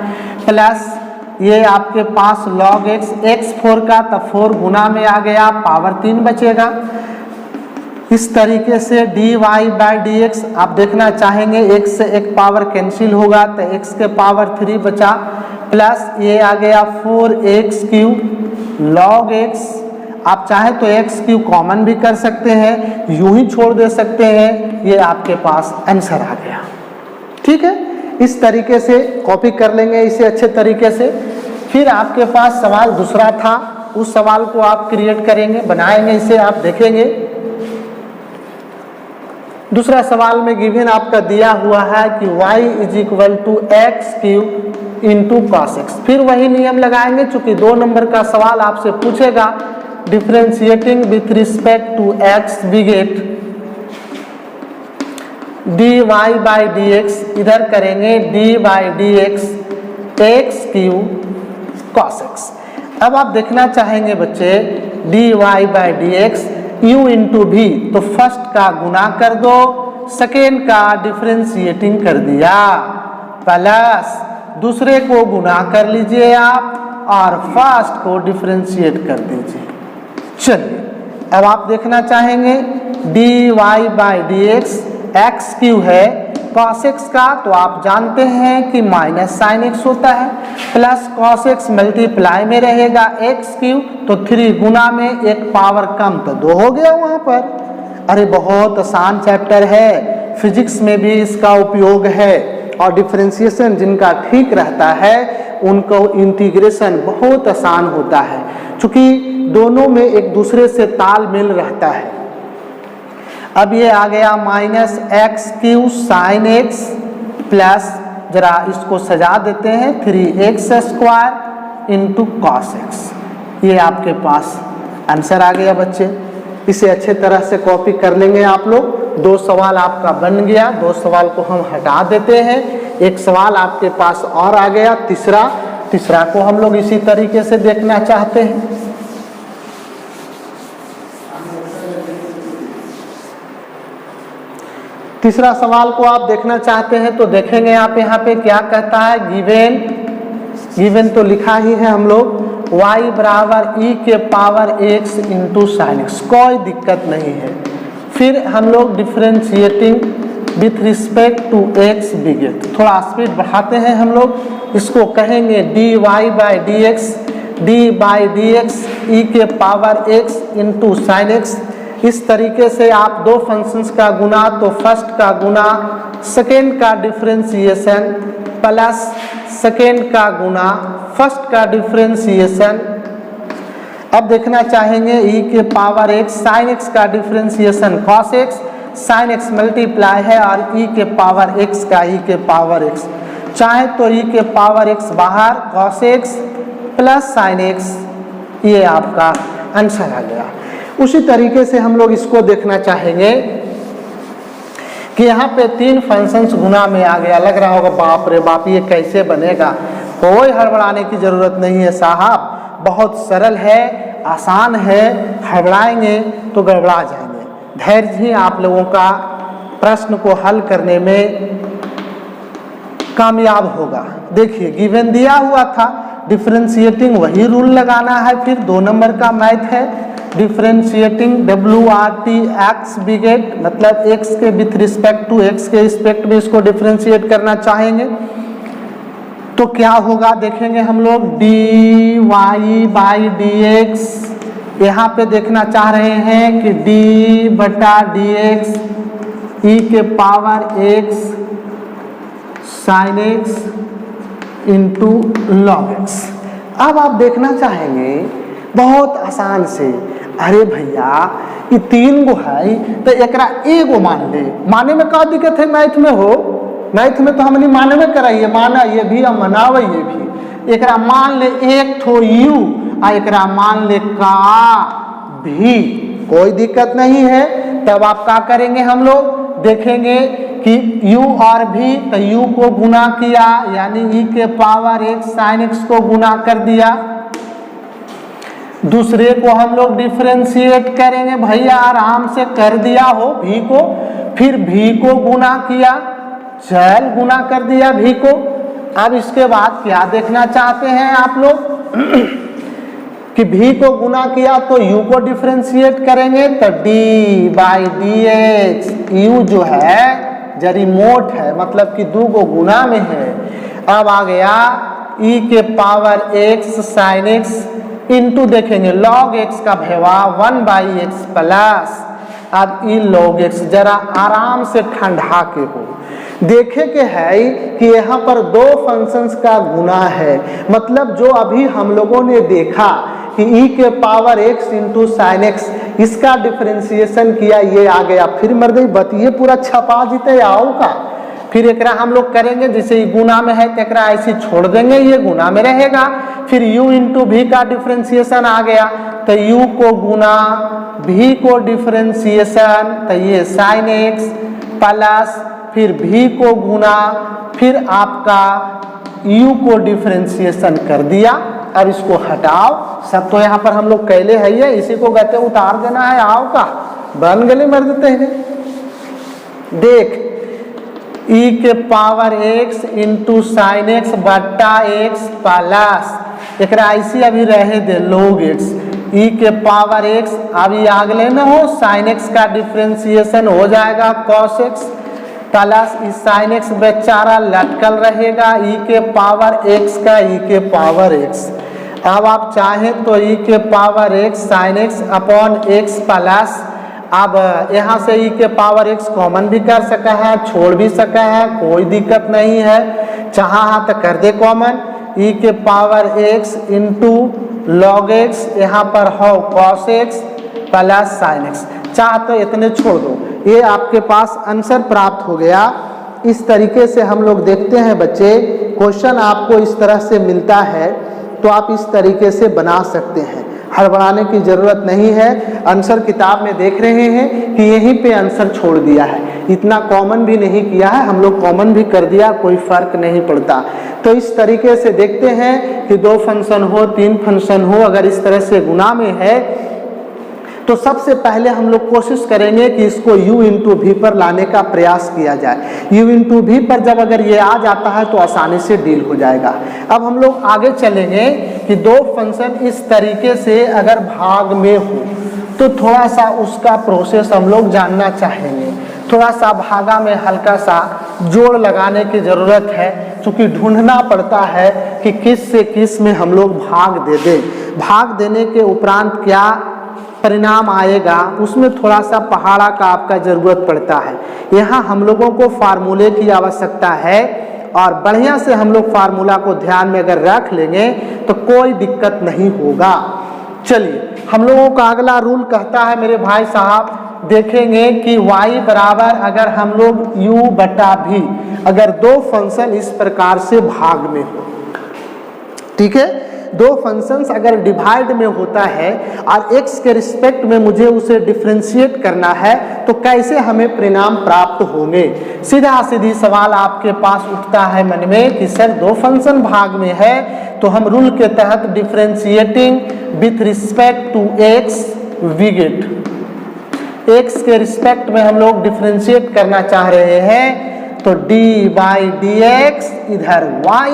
प्लस ये आपके पास log x x4 का, तब 4 गुना में आ गया, पावर 3 बचेगा। इस तरीके से dy बाई डी एक्स आप देखना चाहेंगे, x से एक पावर कैंसिल होगा तो x के पावर 3 बचा, प्लस ये आ गया 4x क्यूब log x। आप चाहे तो x क्यूब कॉमन भी कर सकते हैं, यूं ही छोड़ दे सकते हैं, ये आपके पास आंसर आ गया। ठीक है, इस तरीके से कॉपी कर लेंगे इसे अच्छे तरीके से। फिर आपके पास सवाल दूसरा था, उस सवाल को आप क्रिएट करेंगे, बनाएंगे, इसे आप देखेंगे। दूसरा सवाल में गिवन आपका दिया हुआ है कि y is equal to x cube into cos x. फिर वही नियम लगाएंगे, चूंकि 2 नंबर का सवाल आपसे पूछेगा, differentiating with respect to x we get dy by d x, इधर करेंगे dy by d x x cube cos x. अब आप देखना चाहेंगे बच्चे dy by d x u into v, तो फर्स्ट का गुना कर दो, सेकेंड का डिफरेंशिएटिंग कर दिया, प्लस दूसरे को गुना कर लीजिए आप और फर्स्ट को डिफरेंशिएट कर दीजिए। चलिए अब आप देखना चाहेंगे dy by d x x Q है, कॉस एक्स का तो आप जानते हैं कि माइनस साइन एक्स होता है, प्लस कॉस एक्स मल्टीप्लाई में रहेगा एक्स क्यू, तो 3 गुना में एक पावर कम तो 2 हो गया वहां पर। अरे बहुत आसान चैप्टर है, फिजिक्स में भी इसका उपयोग है, और डिफरेंशिएशन जिनका ठीक रहता है उनको इंटीग्रेशन बहुत आसान होता है, क्योंकि दोनों में एक दूसरे से तालमेल रहता है। अब ये आ गया minus x Q sine x, plus जरा इसको सजा देते हैं 3x square into cos x. ये आपके पास आंसर आ गया बच्चे। इसे अच्छे तरह से कॉपी कर लेंगे आप लोग। 2 सवाल आपका बन गया, 2 सवाल को हम हटा देते हैं, एक सवाल आपके पास और आ गया, तीसरा को हम लोग इसी तरीके से देखना चाहते हैं। तीसरा सवाल को आप देखना चाहते हैं तो देखेंगे आप यहाँ पे क्या कहता है, गिवन तो लिखा ही है हम लोग, y बराबर e के power x into sine x, कोई दिक्कत नहीं है। फिर हम लोग differentiating with respect to x we get, थोड़ा स्पीड बढ़ाते हैं हम लोग, इसको कहेंगे dy by d x, d by d x e के power x into sine x. इस तरीके से आप दो फंक्शंस का गुना, तो फर्स्ट का गुना सेकेंड का डिफ्रेंशिएशन प्लस सेकेंड का गुना फर्स्ट का डिफ्रेंशिएशन। अब देखना चाहेंगे e के पावर x साइन x का differentiation cos x, sine x multiply है और e के पावर x का e के पावर x, चाहे तो e के पावर x बाहर cos x plus sine x, ये आपका आंसर आ गया। उसी तरीके से हम लोग इसको देखना चाहेंगे कि यहाँ पे तीन फंक्शंस गुना में आ गया। लग रहा होगा बाप रे बाप ये कैसे बनेगा, कोई हड़बड़ाने की ज़रूरत नहीं है साहब, बहुत सरल है, आसान है, हड़बड़ाएंगे तो गड़बड़ा जाएंगे। धैर्य ही आप लोगों का प्रश्न को हल करने में कामयाब होगा। देखिए गिवन दिया हुआ था, डिफरेंशिएटिंग वही रूल लगाना है, फिर 2 नंबर का मैथ है डिफरेंशिएटिंग WRT x बिगेट, मतलब x के विथ रिस्पेक्ट टू x के रिस्पेक्ट में इसको डिफरेंशिएट करना चाहेंगे तो क्या होगा देखेंगे हम लोग, dy बाई डी एक्स, यहाँ पे देखना चाह रहे हैं कि d बटा डी एक्स ई के power x sine x into log x। अब आप देखना चाहेंगे बहुत आसान से, अरे भैया ये 3 गो है तो एकरा एगो मान ले, माने में क्या दिक्कत है, मैथ में हो, मैथ में तो हमने माने में कराइए, माना ये भी और मनावे ये भी, एकरा मान ले एक ठो u और एकरा मान ले का भी, कोई दिक्कत नहीं है। तब आप क्या करेंगे, हम लोग देखेंगे कि u और भी, तो u को गुना किया यानी e के पावर x साइन x को गुना कर दिया, दूसरे को हम लोग डिफरेंशिएट करेंगे, भैया आराम से कर दिया हो v को, फिर v को गुना किया, चल गुना कर दिया v को। अब इसके बाद क्या देखना चाहते हैं आप लोग कि v को गुना किया तो u को डिफरेंशिएट करेंगे, तो d by d x, u जो है जरी मोट है, मतलब कि 2 को गुना में है। अब आ गया e के power x sine x into देखेंगे log x का भेवा 1 बाई एक्स प्लस, अब ई log x, जरा आराम से ठंडा के हो, देखे के है कि यहाँ पर 2 फंक्शंस का गुना है, मतलब जो अभी हम लोगों ने देखा कि e के power x into sign x, इसका डिफरेंशिएशन किया, ये आ गया, फिर मर गई बतिए पूरा छपा जीते आओ का, फिर एकरा हम लोग करेंगे, जैसे गुना में है तो एकरा ऐसे छोड़ देंगे, ये गुना में रहेगा, फिर u इंटू भी का डिफरेंशिएशन आ गया, तो u को गुना v को डिफरेंशिएशन, तो ये साइन x प्लस फिर v को गुना, फिर आपका u को डिफरेंशिएशन कर दिया। अब इसको हटाओ, सब तो यहाँ पर हम लोग कैले है, ये इसी को कहते उतार देना है, आओ का बन गले मर देते हैं। देख e के power x into sign x बट्टा x प्लस, एक ऐसी अभी रहे दे log x, e के पावर x, अभी आगले न हो साइन x का डिफरेंशिएशन हो जाएगा cos x प्लस इस साइन x बेचारा लटकल रहेगा e के पावर x का e के पावर x। अब आप चाहें तो e के power x sine x upon x plus, अब यहाँ से e के पावर x कॉमन भी कर सका है, छोड़ भी सका है, कोई दिक्कत नहीं है, चाहा तो कर दे कॉमन, e के power x into log x, यहाँ पर हो cos x plus sine x, चाह तो इतने छोड़ दो, ये आपके पास आंसर प्राप्त हो गया। इस तरीके से हम लोग देखते हैं बच्चे, क्वेश्चन आपको इस तरह से मिलता है तो आप इस तरीके से बना सकते हैं, हड़बड़ाने की ज़रूरत नहीं है। आंसर किताब में देख रहे हैं कि यहीं पे आंसर छोड़ दिया है, इतना कॉमन भी नहीं किया है, हम लोग कॉमन भी कर दिया, कोई फर्क नहीं पड़ता। तो इस तरीके से देखते हैं कि 2 फंक्शन हो 3 फंक्शन हो, अगर इस तरह से गुना में है तो सबसे पहले हम लोग कोशिश करेंगे कि इसको u इंटू भी पर लाने का प्रयास किया जाए। u इंटू भी पर जब अगर ये आ जाता है तो आसानी से डील हो जाएगा। अब हम लोग आगे चलेंगे कि दो फंक्शन इस तरीके से अगर भाग में हो तो थोड़ा सा उसका प्रोसेस हम लोग जानना चाहेंगे। थोड़ा सा भागा में हल्का सा जोड़ लगाने की ज़रूरत है, क्योंकि ढूंढना पड़ता है कि किस से किस में हम लोग भाग दे दें। भाग देने के उपरांत क्या परिणाम आएगा, उसमें थोड़ा सा पहाड़ा का आपका ज़रूरत पड़ता है। यहाँ हम लोगों को फार्मूले की आवश्यकता है और बढ़िया से हम लोग फार्मूला को ध्यान में अगर रख लेंगे तो कोई दिक्कत नहीं होगा। चलिए, हम लोगों का अगला रूल कहता है मेरे भाई साहब, देखेंगे कि y बराबर अगर हम लोग u बटा v, अगर दो फंक्शन इस प्रकार से भाग में हो, ठीक है, दो फंक्शंस अगर डिवाइड में होता है और x के रिस्पेक्ट में मुझे उसे डिफरेंशिएट करना है तो कैसे हमें परिणाम प्राप्त होंगे। सीधा सीधी सवाल आपके पास उठता है मन में कि सर दो फंक्शन भाग में है तो हम रूल के तहत differentiating with respect to x we get, x के रिस्पेक्ट में हम लोग डिफरेंशिएट करना चाह रहे हैं तो d बाई डी एक्स इधर y,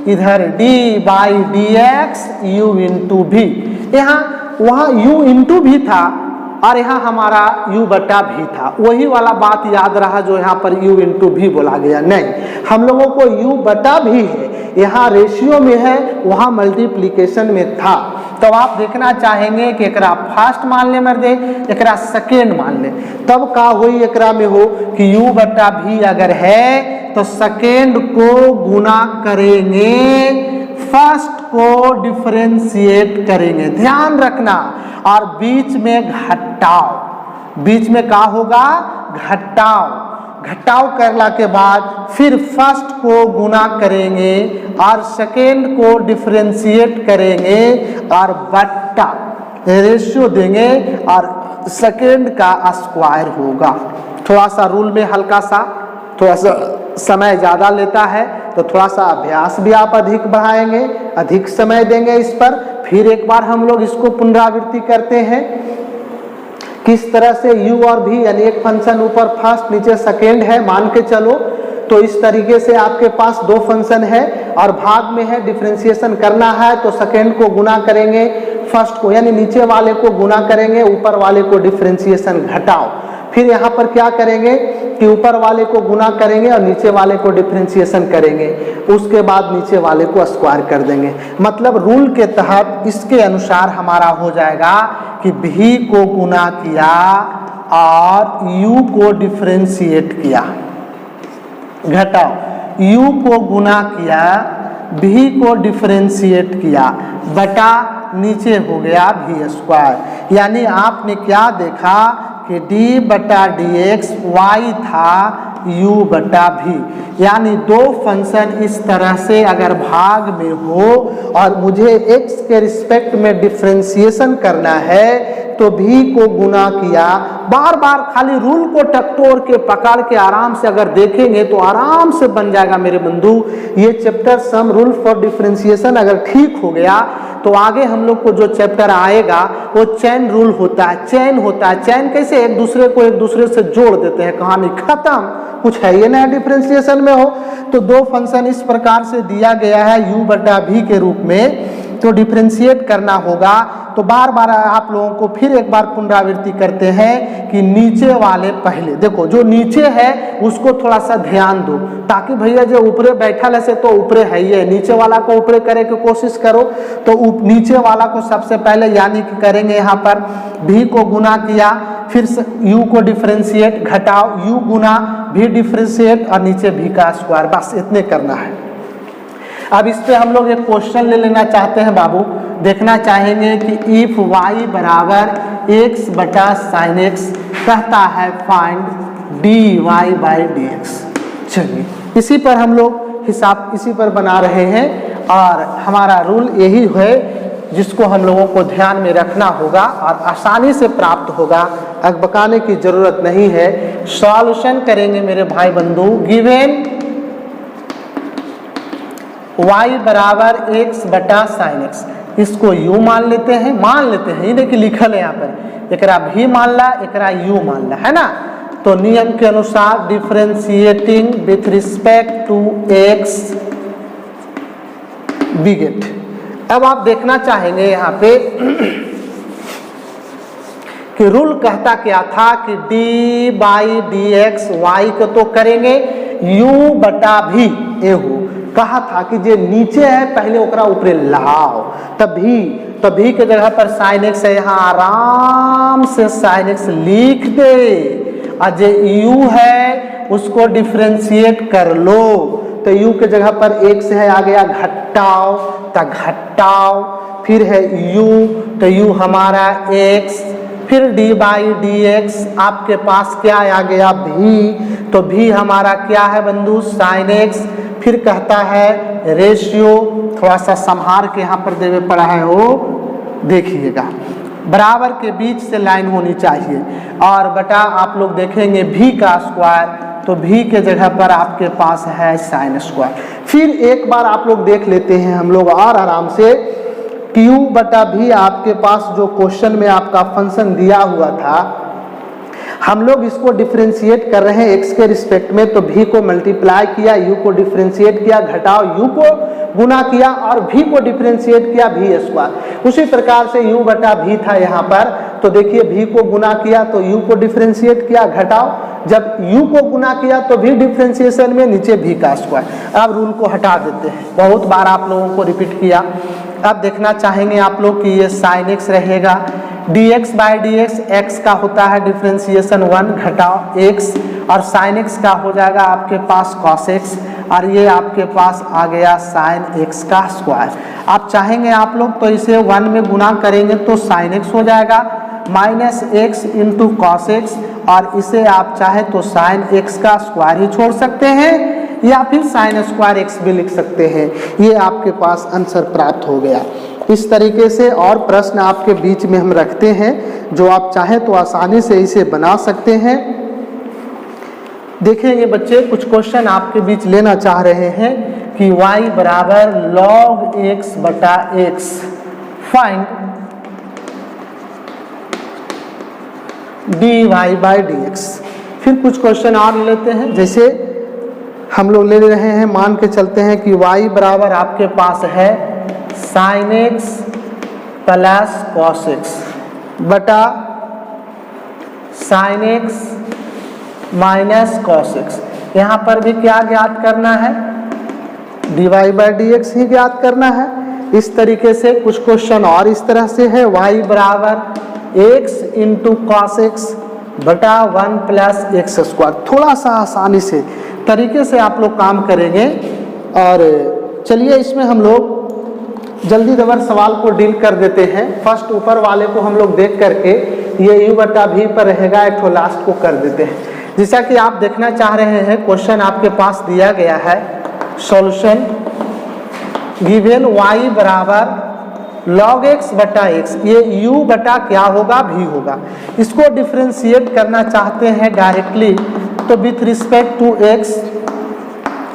इधर d by d x u into भी। यहाँ वहाँ u इंटू भी था और यहाँ हमारा u बटा भी था, वही वाला बात याद रहा जो यहाँ पर u इंटू भी बोला गया। नहीं, हम लोगों को u बटा भी है, यहाँ रेशियो में है, वहाँ मल्टीप्लिकेशन में था। तब आप देखना चाहेंगे कि एकरा फर्स्ट मान ले मर्दे, एकरा सेकेंड मान ले, तब का हुई एकरा में हो कि u बटा भी अगर है तो सेकेंड को गुना करेंगे, फर्स्ट को डिफरेंशिएट करेंगे, ध्यान रखना। और बीच में घटाव, बीच में क्या होगा, घटाव। घटाव करला के बाद फिर फर्स्ट को गुना करेंगे और सेकेंड को डिफरेंशिएट करेंगे और बट्टा रेशियो देंगे और सेकेंड का स्क्वायर होगा। थोड़ा सा रूल में हल्का सा, थोड़ा सा समय ज़्यादा लेता है तो थोड़ा सा अभ्यास भी आप अधिक बढ़ाएंगे, अधिक समय देंगे इस पर। फिर एक बार हम लोग इसको पुनरावृत्ति करते हैं किस तरह से u और v, यानी एक फंक्शन ऊपर फर्स्ट नीचे सेकेंड है मान के चलो, तो इस तरीके से आपके पास दो फंक्शन है और भाग में है, डिफरेंशिएशन करना है तो सेकेंड को गुना करेंगे, फर्स्ट को यानी नीचे वाले को गुना करेंगे, ऊपर वाले को डिफरेंशिएशन घटाओ। फिर यहाँ पर क्या करेंगे कि ऊपर वाले को गुना करेंगे और नीचे वाले को डिफरेंशिएशन करेंगे, उसके बाद नीचे वाले को स्क्वायर कर देंगे। मतलब रूल के तहत इसके अनुसार हमारा हो जाएगा कि v को गुना किया और u को डिफरेंशिएट किया, घटाओ, u को गुना किया, v को डिफरेंशिएट किया, बटा नीचे हो गया v स्क्वायर। यानी आपने क्या देखा कि d बटा डी एक्स वाई था u बटा भी। यानी दो फंक्शन इस तरह से अगर भाग में हो और मुझे x के रिस्पेक्ट में डिफरेंशिएशन करना है तो भी को गुना किया, बार बार खाली रूल को टकटोर के पकड़ के आराम से अगर देखेंगे तो आराम से बन जाएगा मेरे बंधु। ये chapter sum rule for differentiation अगर ठीक हो गया तो आगे हम लोग को जो चैप्टर आएगा वो चैन रूल होता है, चैन होता है। चैन कैसे, एक दूसरे को एक दूसरे से जोड़ देते हैं, कहानी खत्म, कुछ है ये नया डिफरेंशिएशन में हो। तो दो फंक्शन इस प्रकार से दिया गया है u बटा v के रूप में, तो डिफरेंशिएट करना होगा। तो बार बार आप लोगों को फिर एक बार पुनरावृत्ति करते हैं कि नीचे वाले पहले देखो, जो नीचे है उसको थोड़ा सा ध्यान दो, ताकि भैया जो ऊपरे बैठा है से तो ऊपरे है ही है, नीचे वाला को ऊपरे करे की कोशिश करो। तो नीचे वाला को सबसे पहले यानी कि करेंगे यहाँ पर v को गुना किया, फिर u को डिफरेंशिएट, घटाओ u गुना v डिफरेंशिएट और नीचे v का स्क्वायर, बस इतने करना है। अब इस पे हम लोग एक क्वेश्चन ले लेना चाहते हैं बाबू, देखना चाहेंगे कि इफ y बराबर x बटा साइन x कहता है find dy by d x. चलिए इसी पर हम लोग हिसाब इसी पर बना रहे हैं और हमारा रूल यही है जिसको हम लोगों को ध्यान में रखना होगा और आसानी से प्राप्त होगा, अकबकाने की जरूरत नहीं है। सॉल्यूशन करेंगे मेरे भाई बंधु, गिवन y बराबर x बटा साइन x, इसको u मान लेते हैं, ये देखिए लिखल है यहाँ पर, एकरा v मान ला, एकरा u मान ला, है ना। तो नियम के अनुसार differentiating with respect to x we get, अब आप देखना चाहेंगे यहाँ पे कि रूल कहता क्या था कि d by d x y को तो करेंगे u बटा भी ए हो, कहा था कि जे नीचे है पहले ओकरा ऊपरे लाओ, तब भी के जगह पर साइन एक्स है, यहाँ आराम से साइन एक्स लिख दे, और जे u है उसको डिफ्रेंशिएट कर लो, तो u के जगह पर x है आ गया घटाओ, तो घटाओ, फिर है u, तो u हमारा x, फिर d बाई डी एक्स आपके पास क्या आ गया v, तो v हमारा क्या है बंधु साइन एक्स, फिर कहता है रेशियो, थोड़ा सा संभार के यहाँ पर देवे पड़ा है वो देखिएगा, बराबर के बीच से लाइन होनी चाहिए, और बटा आप लोग देखेंगे v का स्क्वायर, तो v के जगह पर आपके पास है साइन स्क्वायर। फिर एक बार आप लोग देख लेते हैं हम लोग और आराम से, q बटा भी आपके पास जो क्वेश्चन में आपका फंक्शन दिया हुआ था, हम लोग इसको डिफरेंशिएट कर रहे हैं x के रिस्पेक्ट में, तो v को मल्टीप्लाई किया, u को डिफरेंशिएट किया, घटाओ u को गुना किया, और v को डिफरेंशिएट किया v स्क्वायर। उसी प्रकार से u बटा v था यहाँ पर, तो देखिए v को गुना किया तो u को डिफरेंशिएट किया, घटाओ, जब u को गुना किया तो v डिफरेंशिएशन में नीचे v का स्क्वायर। अब रूल को हटा देते हैं, बहुत बार आप लोगों को रिपीट किया। अब देखना चाहेंगे आप लोग कि ये साइन एक्स रहेगा, dx बाई डी एक्स का होता है डिफ्रेंसिएशन 1 घटाओ x, और साइन एक्स का हो जाएगा आपके पास कॉस एक्स, और ये आपके पास आ गया साइन एक्स का स्क्वायर। आप चाहेंगे आप लोग तो इसे 1 में गुना करेंगे तो साइन एक्स हो जाएगा minus x into cos x, और इसे आप चाहे तो साइन एक्स का स्क्वायर ही छोड़ सकते हैं, या फिर साइन स्क्वायर एक्स भी लिख सकते हैं। ये आपके पास आंसर प्राप्त हो गया। इस तरीके से और प्रश्न आपके बीच में हम रखते हैं, जो आप चाहें तो आसानी से इसे बना सकते हैं। देखेंगे बच्चे, कुछ क्वेश्चन आपके बीच लेना चाह रहे हैं कि y बराबर log x बटा x, find dy by d x. फिर कुछ क्वेश्चन और लेते हैं, जैसे हम लोग ले रहे हैं, मान के चलते हैं कि y बराबर आपके पास है sine x plus cos x बटा sine x minus cos x. यहाँ पर भी क्या ज्ञात करना है, d y by d x ही ज्ञात करना है। इस तरीके से कुछ क्वेश्चन और इस तरह से है, y बराबर एक्स इंटू कॉस एक्स बटा 1 प्लस एक्स स्क्वायर। थोड़ा सा आसानी से तरीके से आप लोग काम करेंगे, और चलिए इसमें हम लोग जल्दी दबर सवाल को डील कर देते हैं। फर्स्ट ऊपर वाले को हम लोग देख करके ये u बटा v पर रहेगा, एक ठो लास्ट को कर देते हैं। जैसा कि आप देखना चाह रहे हैं, क्वेश्चन आपके पास दिया गया है, सॉल्यूशन गिवन y बराबर log x बटा x, ये u बटा क्या होगा v होगा। इसको डिफ्रेंशिएट करना चाहते हैं डायरेक्टली, तो with respect to x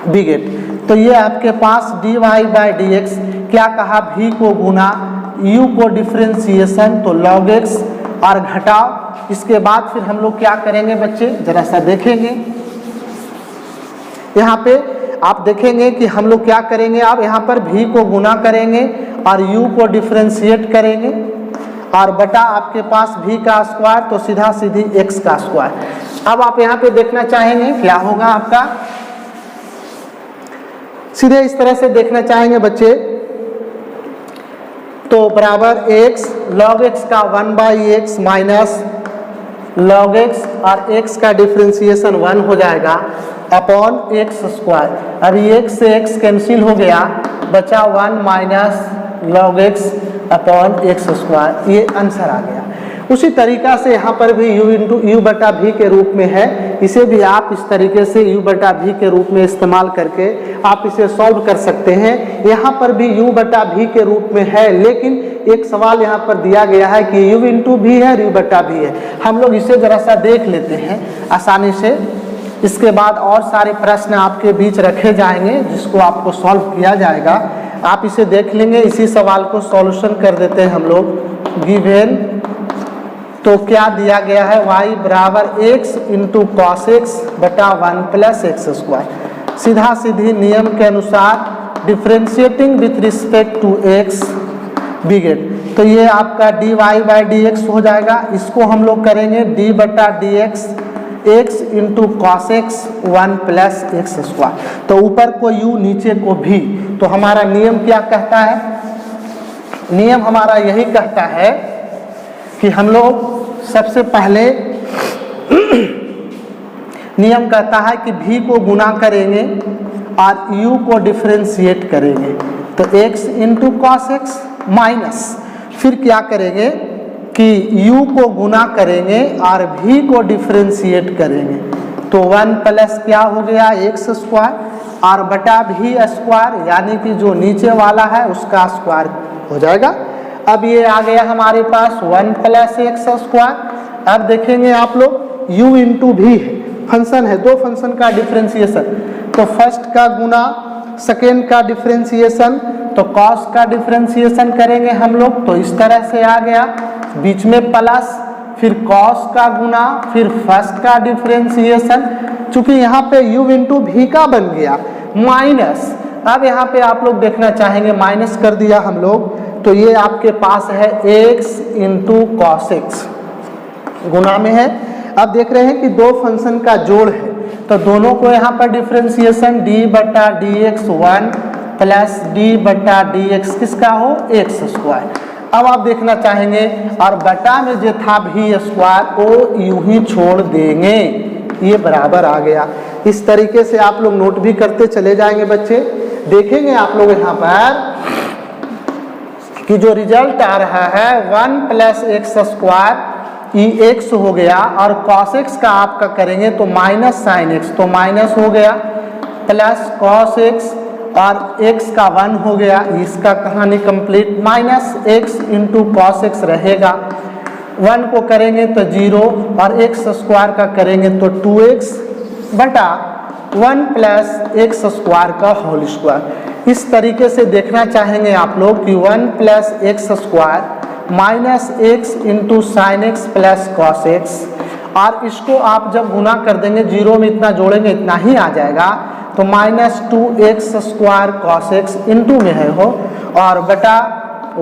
we get, तो ये आपके पास dy बाई डी एक्स, क्या कहा v को गुना, u को डिफ्रेंशिएशन तो log x, और घटाओ। इसके बाद फिर हम लोग क्या करेंगे बच्चे, जरा सा देखेंगे। यहाँ पे आप देखेंगे कि हम लोग क्या करेंगे, आप यहाँ पर v को गुना करेंगे और u को डिफ्रेंशिएट करेंगे, और बटा आपके पास v का स्क्वायर, तो सीधा सीधी x का स्क्वायर। अब आप यहाँ पे देखना चाहेंगे क्या होगा आपका, सीधे इस तरह से देखना चाहेंगे बच्चे, तो बराबर x log x का 1 by x minus log x, और x का डिफ्रेंशिएशन 1 हो जाएगा अपॉन एक्स स्क्वायर। अभी x से x कैंसिल हो गया, बचा 1 minus log x upon x square, ये आंसर आ गया। उसी तरीका से यहाँ पर भी u बटा v के रूप में है, इसे भी आप इस तरीके से u बटा v के रूप में इस्तेमाल करके आप इसे सॉल्व कर सकते हैं। यहाँ पर भी u बटा v के रूप में है, लेकिन एक सवाल यहाँ पर दिया गया है कि u इंटू v है, u बटा v है। हम लोग इसे जरा सा देख लेते हैं आसानी से, इसके बाद और सारे प्रश्न आपके बीच रखे जाएंगे जिसको आपको सॉल्व किया जाएगा। आप इसे देख लेंगे। इसी सवाल को सॉल्यूशन कर देते हैं हम लोग। गिवन तो क्या दिया गया है, y बराबर x इंटू कॉस एक्स बटा 1 प्लस एक्स स्क्वायर। सीधा सीधी नियम के अनुसार differentiating with respect to x we get, तो ये आपका dy बाई डी एक्स हो जाएगा। इसको हम लोग करेंगे d बटा D x x into cos x 1 plus x square, तो ऊपर को u नीचे को v। तो हमारा नियम क्या कहता है, नियम हमारा यही कहता है कि हम लोग सबसे पहले नियम कहता है कि v को गुना करेंगे और u को डिफ्रेंशिएट करेंगे, तो x into cos x minus फिर क्या करेंगे कि u को गुना करेंगे और v को डिफ्रेंशिएट करेंगे, तो 1 प्लस क्या हो गया एक्स स्क्वायर और बटा v स्क्वायर, यानी कि जो नीचे वाला है उसका स्क्वायर हो जाएगा। अब ये आ गया हमारे पास 1 प्लस एक्स स्क्वायर। अब देखेंगे आप लोग u इंटू भी फंक्शन है, दो फंक्शन का डिफ्रेंशिएशन, तो फर्स्ट का गुना सेकेंड का डिफ्रेंशिएशन, तो कॉस का डिफ्रेंशिएशन करेंगे हम लोग, तो इस तरह से आ गया, बीच में प्लस फिर कॉस का गुना फिर फर्स्ट का डिफ्रेंशिएशन, चूंकि यहाँ पे u इंटू भी का बन गया माइनस। अब यहाँ पे आप लोग देखना चाहेंगे माइनस कर दिया हम लोग, तो ये आपके पास है x इंटू कॉस एक्स गुना में है। अब देख रहे हैं कि दो फंक्शन का जोड़ है, तो दोनों को यहाँ पर डिफ्रेंशिएशन d बटा डी एक्स 1 प्लस d बटा डी एक्स किसका हो एक्स स्क्वायर। अब आप देखना चाहेंगे और बटा में जो था भी स्क्वायर को यूं ही छोड़ देंगे, ये बराबर आ गया। इस तरीके से आप लोग नोट भी करते चले जाएंगे बच्चे। देखेंगे आप लोग यहाँ पर कि जो रिजल्ट आ रहा है 1 प्लस एक्स स्क्वायर ई एक्स हो गया, और कॉस एक्स का आपका करेंगे तो माइनस साइन एक्स, तो माइनस हो गया प्लस कॉस एक्स और एक्स का 1 हो गया, इसका कहानी complete, minus x into cos x रहेगा, 1 को करेंगे तो 0 और एक्स स्क्वायर का करेंगे तो 2x बटा 1 प्लस एक्स स्क्वायर का होल स्क्वायर। इस तरीके से देखना चाहेंगे आप लोग कि 1 plus x square minus x into sine x plus cos x, और इसको आप जब गुना कर देंगे 0 में इतना जोड़ेंगे इतना ही आ जाएगा, तो minus 2x square cos x into में है हो और बटा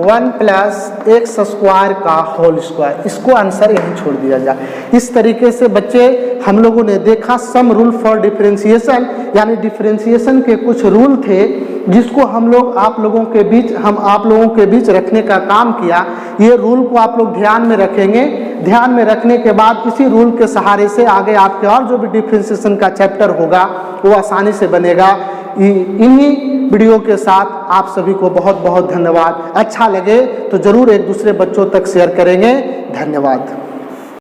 1 प्लस एक्स स्क्वायर का होल स्क्वायर, इसको आंसर यहीं छोड़ दिया जाए। इस तरीके से बच्चे हम लोगों ने देखा सम रूल फॉर डिफरेंशिएशन, यानी डिफरेंशिएशन के कुछ रूल थे जिसको हम लोग आप लोगों के बीच रखने का काम किया। ये रूल को आप लोग ध्यान में रखेंगे, ध्यान में रखने के बाद इसी रूल के सहारे से आगे आपके और जो भी डिफरेंशिएशन का चैप्टर होगा वो आसानी से बनेगा। इन्हीं वीडियो के साथ आप सभी को बहुत बहुत धन्यवाद। अच्छा लगे तो जरूर एक दूसरे बच्चों तक शेयर करेंगे। धन्यवाद।